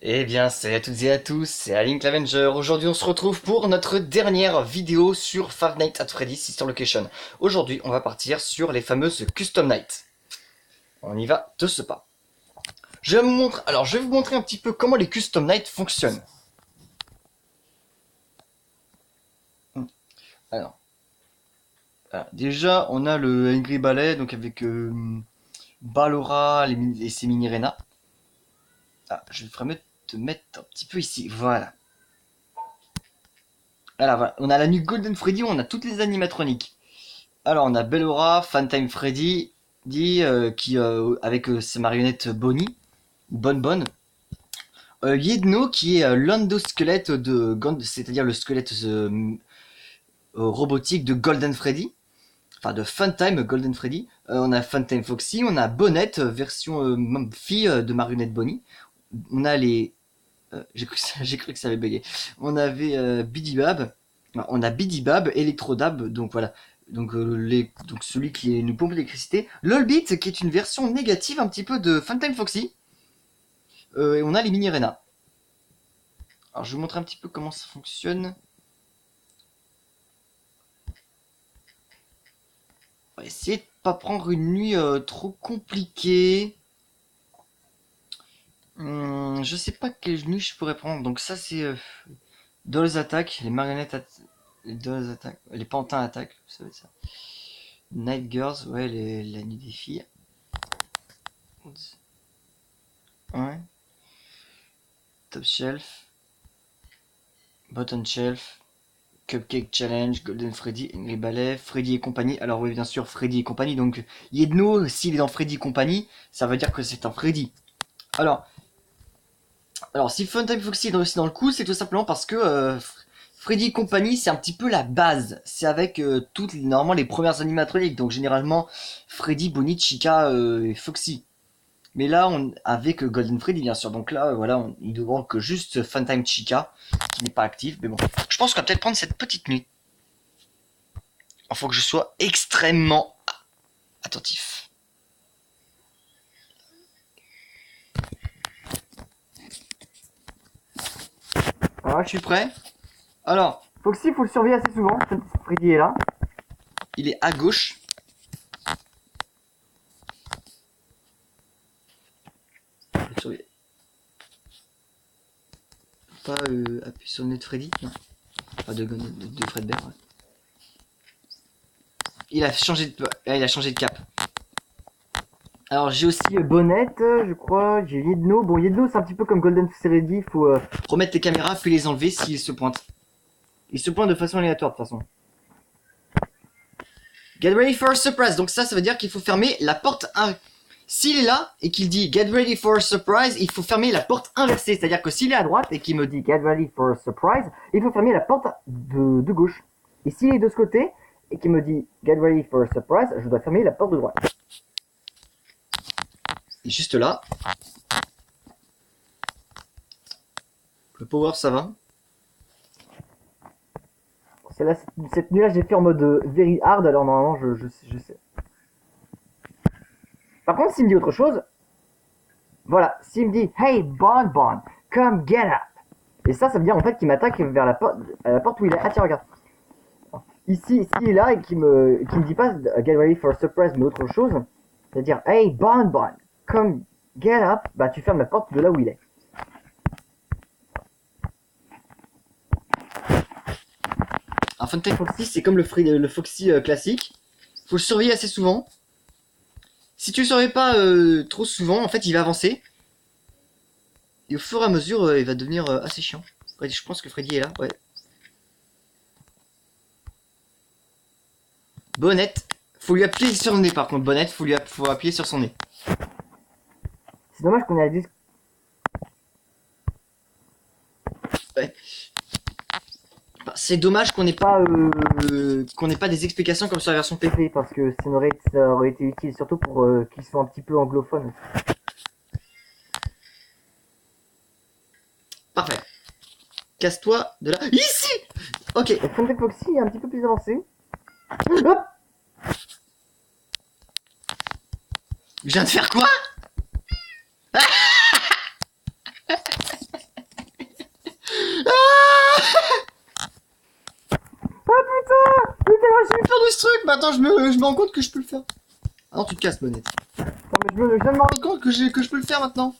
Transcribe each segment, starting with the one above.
Eh bien, salut à toutes et à tous, c'est Alink l'Avenger. Aujourd'hui, on se retrouve pour notre dernière vidéo sur Five Nights at Freddy's Sister Location. Aujourd'hui, on va partir sur les fameuses Custom Nights. On y va de ce pas. Je vais vous montrer un petit peu comment les Custom Nights fonctionnent. Alors, déjà, on a le Angry Ballet, donc avec Ballora et ses mini-Rena. Je vais vraiment te mettre un petit peu ici, voilà. Alors voilà, on a la nuit Golden Freddy, on a toutes les animatroniques. Alors on a Bellora, Funtime Freddy, qui avec ses marionnettes Bonnie, Bonne Bonne. Yedno qui est l'endosquelette c'est-à-dire le squelette robotique de Golden Freddy, enfin de Funtime Golden Freddy. On a Funtime Foxy, on a Bonnette, version fille de marionnette Bonnie. On a les j'ai cru que ça avait bugué. On avait Bidibab, on a Bidibab, Electrodab, donc voilà. Donc celui qui nous pompe l'électricité. Lolbit, qui est une version négative un petit peu de Funtime Foxy. Et on a les mini Rena. Alors je vais vous montrer un petit peu comment ça fonctionne. On va essayer de pas prendre une nuit trop compliquée. Je sais pas quelle nuit je pourrais prendre. Donc ça c'est Dolls attaques, les marionnettes les Dolls attaques, les pantins attaquent, ça va être ça. Night Girls, ouais, la nuit des filles. Ouais. Top Shelf, Bottom Shelf, Cupcake Challenge, Golden Freddy, les balais, Freddy et compagnie. Alors oui, bien sûr, Freddy et compagnie. Donc Yedno, s'il est dans Freddy et compagnie, ça veut dire que c'est un Freddy. Alors, alors si Funtime Foxy est aussi dans le coup, c'est tout simplement parce que Freddy et compagnie, c'est un petit peu la base. C'est avec normalement les premières animatroniques. Donc généralement, Freddy, Bonnie, Chica et Foxy. Mais là, avec Golden Freddy, bien sûr. Donc là, voilà, il ne manque que juste Funtime Chica, qui n'est pas active. Mais bon, je pense qu'on va peut-être prendre cette petite nuit. Il faut que je sois extrêmement attentif. Voilà, je suis prêt. Alors, Foxy, il faut le surveiller assez souvent. Freddy est là. Il est à gauche. Surveiller. Pas appuyer sur le nez de Freddy, non. Enfin, de Fredbear. Ouais. Il a changé de cap. Alors j'ai aussi Bonnette, je crois, j'ai Yedno. Bon, Yedno c'est un petit peu comme Golden Freddy, il faut remettre les caméras puis les enlever s'ils se pointent. Ils se pointent de façon aléatoire de toute façon. Get ready for a surprise, donc ça veut dire qu'il faut fermer la porte. S'il est là et qu'il dit get ready for a surprise, il faut fermer la porte inversée. C'est-à-dire que s'il est à droite et qu'il me dit get ready for a surprise, il faut fermer la porte de gauche. Et s'il est de ce côté et qu'il me dit get ready for a surprise, je dois fermer la porte de droite. Et juste là. Le power ça va. Celle-là, cette nuit-là, j'ai fait en mode very hard, alors normalement, je sais. Par contre, s'il me dit autre chose, voilà, s'il me dit hey Bon Bon, come get up. Et ça veut dire en fait qu'il m'attaque vers la porte où il est. Ah tiens, regarde. Ici, s'il est là et qu'il me dit pas get ready for a surprise, mais autre chose, c'est-à-dire hey Bon Bon, come get up, bah tu fermes la porte de là où il est. Un Funtime Foxy, c'est comme le Foxy classique. Faut le surveiller assez souvent. Si tu le surveilles pas trop souvent, en fait, il va avancer. Et au fur et à mesure, il va devenir assez chiant. Ouais, je pense que Freddy est là, ouais. Bonnette. Faut lui appuyer sur le nez, par contre. Bonnette, faut appuyer sur son nez. C'est dommage qu'on ait la disque. Ouais. C'est dommage qu'on n'ait pas des explications comme sur la version PC parce que ça aurait été utile surtout pour qu'ils soient un petit peu anglophones. Parfait. Casse-toi de là. Ici. Ok. Funtime Foxy est un petit peu plus avancé. Hop. Je viens de faire quoi? Bah attends, je me rends compte que je peux le faire. Ah non, tu te casses, Bonnette. Non, mais je viens de me rendre compte que je peux le faire maintenant.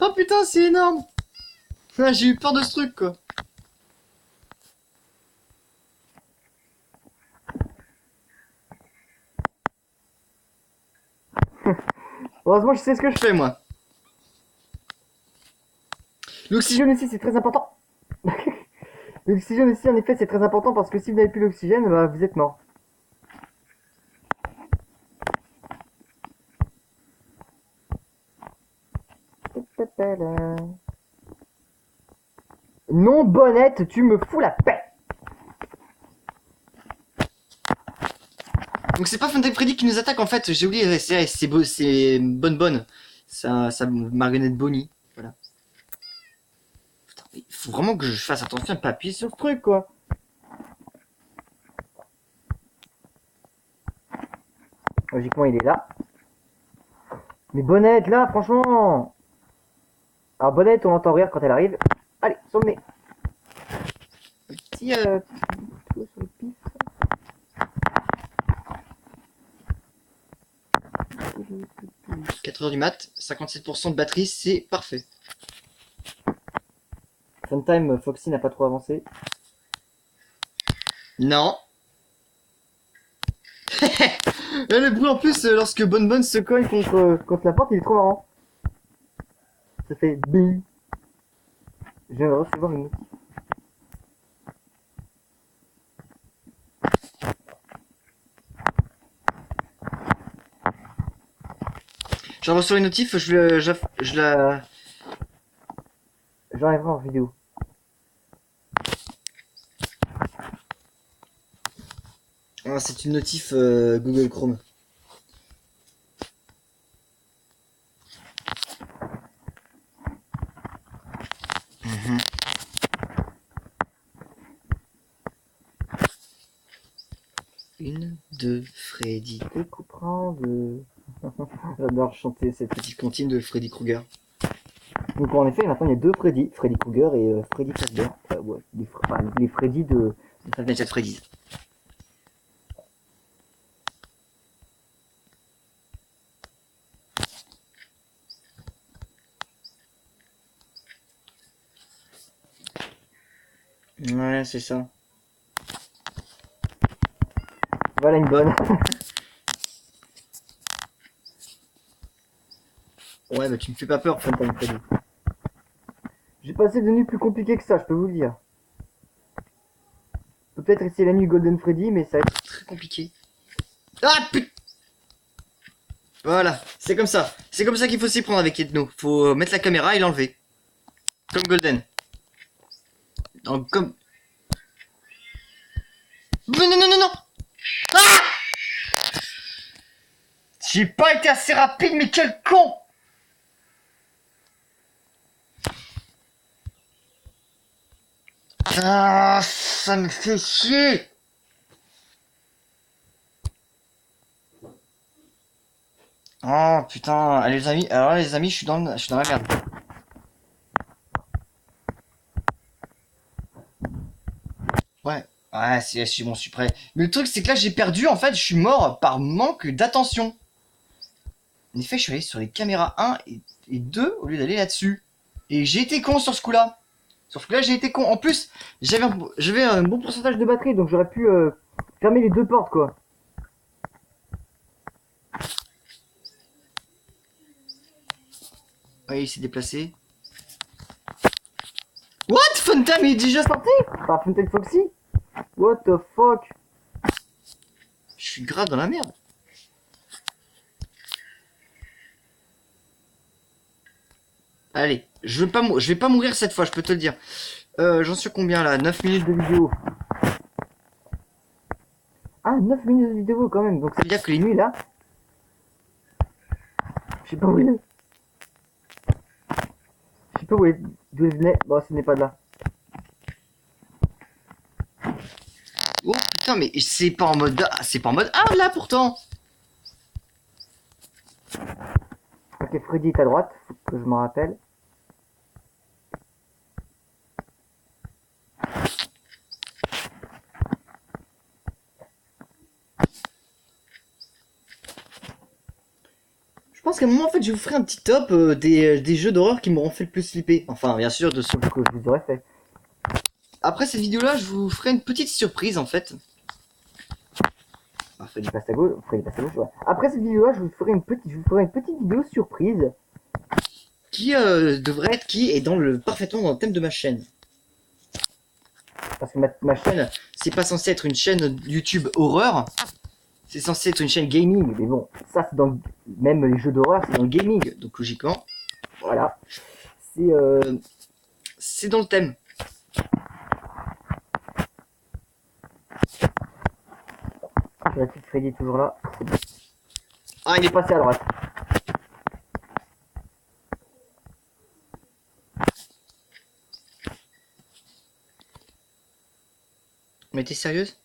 Oh putain, c'est énorme. Ah, j'ai eu peur de ce truc, quoi. Heureusement, je sais ce que je fais, moi. L'oxygène ici, c'est très important. L'oxygène ici, en effet, c'est très important parce que si vous n'avez plus l'oxygène, bah, vous êtes mort. Non, Bonnette, tu me fous la paix. Donc c'est pas Funtime Freddy qui nous attaque en fait, j'ai oublié, c'est Bonne. Ça marionnette Bonnie. Voilà. Putain, il faut vraiment que je fasse attention à ne pas appuyer sur le truc, quoi. Logiquement, il est là. Mais Bonnette, là, franchement. Alors, Bonnette, on l'entend rire quand elle arrive. Allez, sur le nez. Petit sur le pif. 4h du mat, 57% de batterie, c'est parfait. Funtime, Foxy n'a pas trop avancé. Non. Le bruit en plus, lorsque Bonne se cogne contre la porte, il est trop marrant. Ça fait bing. Je viens de recevoir une notice. Je reçois une notif, je la... J'enlèverai en vidéo. Ah, c'est une notif Google Chrome. Une de Freddy. J'adore chanter cette petite cantine de Freddy Krueger. Donc en effet, maintenant il y a deux Freddy, Freddy Krueger et Freddy Fazbear. Ouais, les Freddy de Five Nights at Freddy's. Ouais, c'est ça. Voilà une bonne. Ouais, bah tu me fais pas peur, Funtime Freddy. J'ai passé des nuits plus compliquées que ça, je peux vous le dire. Peut-être essayer la nuit Golden Freddy, mais ça va être très compliqué. Ah putain! Voilà, c'est comme ça. C'est comme ça qu'il faut s'y prendre avec Ethno. Faut mettre la caméra et l'enlever. Comme Golden. Donc, comme... Non. Ah! J'ai pas été assez rapide, mais quel con! Ah, ça me fait chier! Oh putain, allez les amis, alors là, les amis, je suis dans la merde. Ouais, c'est bon, je suis prêt. Mais le truc, c'est que là, j'ai perdu, en fait, je suis mort par manque d'attention. En effet, je suis allé sur les caméras 1 et 2 au lieu d'aller là-dessus. Et j'ai été con sur ce coup-là. Sur ce coup-là, j'ai été con. En plus, j'avais un bon pourcentage de batterie, donc j'aurais pu fermer les deux portes, quoi. Ouais, il s'est déplacé. What? Funtime est déjà sorti? Enfin, Funtime Foxy? What the fuck? Je suis grave dans la merde. Allez, je vais pas mourir cette fois, je peux te le dire. J'en suis combien là? 9 minutes de vidéo. Ah, 9 minutes de vidéo quand même, donc ça veut dire que les nuits là... Je sais pas où il est. Je sais pas où il venait. Bon, ce n'est pas de là. Oh putain, mais c'est pas en mode... C'est pas en mode... Ah là pourtant. Ok, Freddy est à droite, faut que je m'en rappelle. pense qu'à un moment, en fait, je vous ferai un petit top des jeux d'horreur qui m'auront fait le plus flipper. Enfin, bien sûr, de ceux que je vous aurais fait. Après cette vidéo-là, je vous ferai une petite surprise, en fait. Ah, Freddy passe à gauche, ouais. Après cette vidéo-là, je vous ferai une petite vidéo surprise qui devrait être qui est parfaitement dans le thème de ma chaîne. Parce que ma chaîne, c'est pas censé être une chaîne YouTube horreur, c'est censé être une chaîne gaming. Mais bon, ça c'est même les jeux d'horreur, c'est dans le gaming, donc logiquement, voilà, c'est dans le thème. La petite Freddy est toujours là. Ah, il est passé à droite. Mais t'es sérieuse?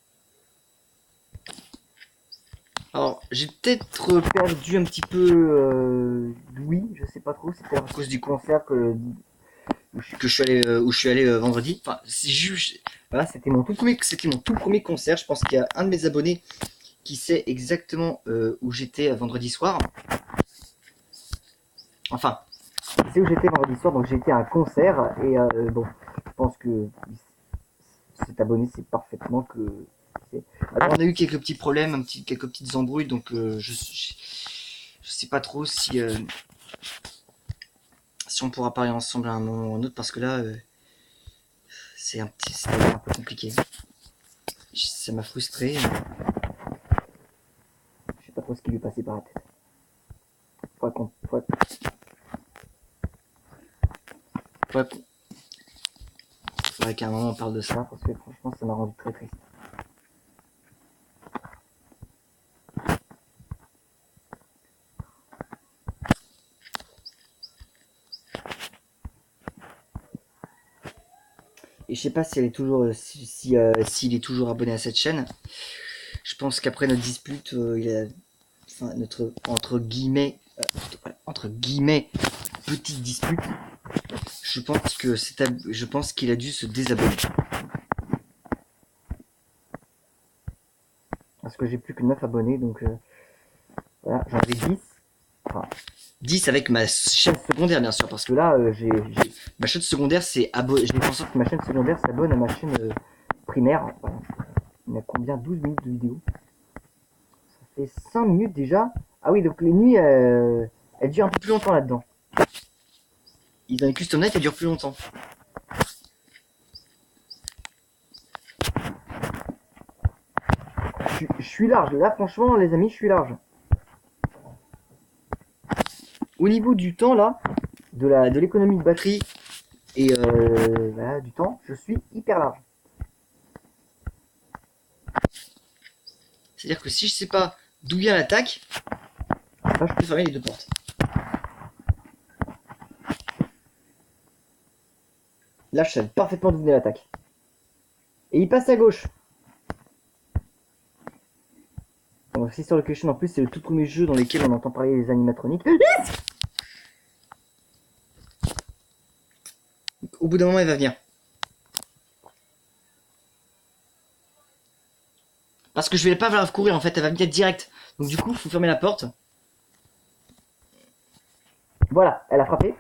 Alors, j'ai peut-être perdu un petit peu oui, je sais pas trop, c'est peut-être à cause du concert où je suis allé, vendredi. Enfin, voilà, c'était mon tout premier concert. Je pense qu'il y a un de mes abonnés qui sait exactement où j'étais vendredi soir. Enfin, il sait où j'étais vendredi soir, donc j'étais à un concert et bon, je pense que cet abonné sait parfaitement que. Alors, on a eu quelques petits problèmes, quelques petites embrouilles, donc je sais pas trop si on pourra parler ensemble à un moment ou à un autre, parce que là, c'était un peu compliqué. Ça m'a frustré. Je sais pas trop ce qui lui est passé par la tête. Faudrait qu'à un moment on parle de ça, parce que franchement ça m'a rendu très triste. Et je sais pas si elle est toujours s'il est toujours abonné à cette chaîne. Je pense qu'après notre dispute, notre entre guillemets petite dispute, je pense qu'il a dû se désabonner. Parce que j'ai plus que 9 abonnés, donc voilà, j'en avais 10. Enfin, 10 avec ma chaîne secondaire, bien sûr, parce que là, ma chaîne secondaire, je l'ai fait en sorte que ma chaîne secondaire s'abonne à ma chaîne primaire. Voilà. Il y a combien? 12 minutes de vidéo. Ça fait 5 minutes déjà. Ah oui, donc les nuits, elles durent un peu plus longtemps là-dedans. Ils ont une custom night, elle dure plus longtemps. Je suis large. Là, franchement, les amis, je suis large. Au niveau du temps, là, de l'économie de batterie et voilà, du temps, je suis hyper large. C'est-à-dire que si je sais pas d'où vient l'attaque, là, je peux fermer les deux portes. Là, je sais parfaitement d'où venait l'attaque. Et il passe à gauche. Donc, Sister Location, en plus, c'est le tout premier jeu dans lequel on entend parler des animatroniques. Au bout d'un moment, il va venir. Parce que je vais pas la courir, en fait, elle va venir direct. Donc du coup, il faut fermer la porte. Voilà, elle a frappé.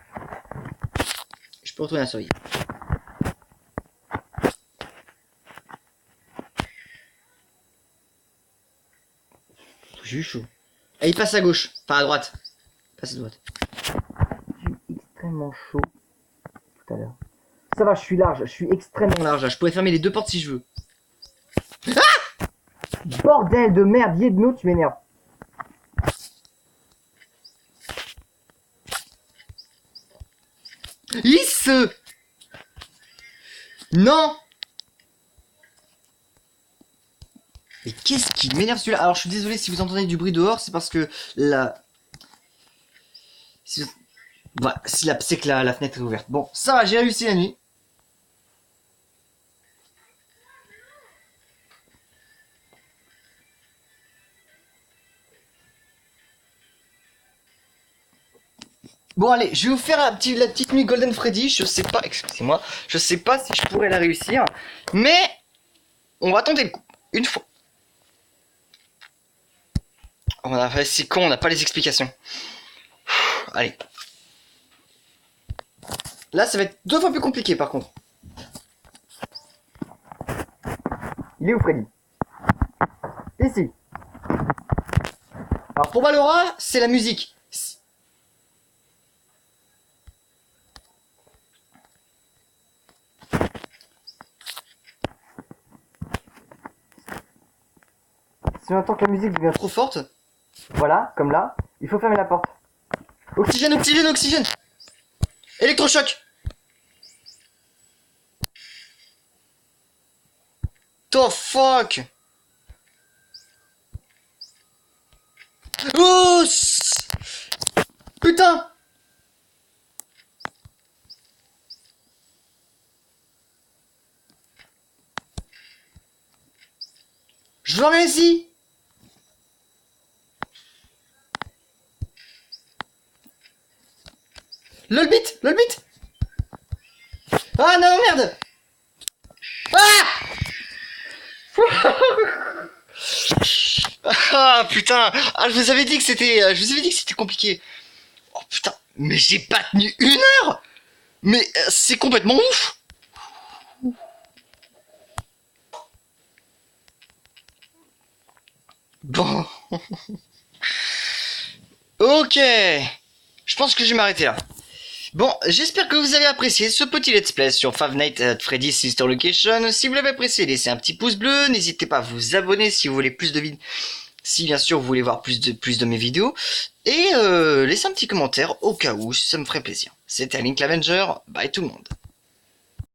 Je peux retourner à surveiller. J'ai eu chaud. Et il passe à gauche, enfin à droite. Passe à droite. J'ai eu extrêmement chaud tout à l'heure. Ça va, je suis large, je suis extrêmement large. Je pourrais fermer les deux portes si je veux. Ah! Bordel de merde, Yedno, tu m'énerves. Lisse! Non! Mais qu'est-ce qui m'énerve celui-là? Alors je suis désolé si vous entendez du bruit dehors, c'est parce que la... Voilà, c'est que la fenêtre est ouverte. Bon, ça va, j'ai réussi la nuit. Bon allez, je vais vous faire la petite nuit Golden Freddy. Je sais pas, excusez-moi, je sais pas si je pourrais la réussir, mais on va tenter le coup, une fois. C'est con, on n'a pas les explications. Allez. Là, ça va être 2 fois plus compliqué, par contre. Il est où, Freddy? Ici. Alors, pour Valora, c'est la musique. Si on entend que la musique devient trop forte, voilà, comme là, il faut fermer la porte. Oxygène, oxygène, oxygène. Électrochoc. The fuck. Oh, putain. Je veux rien ici. Lolbit, Lolbit. Ah non, merde. Ah. Ah putain. Ah, je vous avais dit que c'était compliqué. Oh putain, mais j'ai pas tenu 1 heure. Mais c'est complètement ouf. Bon. Ok. Je pense que je vais m'arrêter là. Bon, j'espère que vous avez apprécié ce petit let's play sur Five Nights at Freddy's Sister Location. Si vous l'avez apprécié, laissez un petit pouce bleu. N'hésitez pas à vous abonner si vous voulez plus de vidéos. Si bien sûr vous voulez voir plus de mes vidéos. Et laissez un petit commentaire au cas où, ça me ferait plaisir. C'était Link l'Avenger. Bye tout le monde.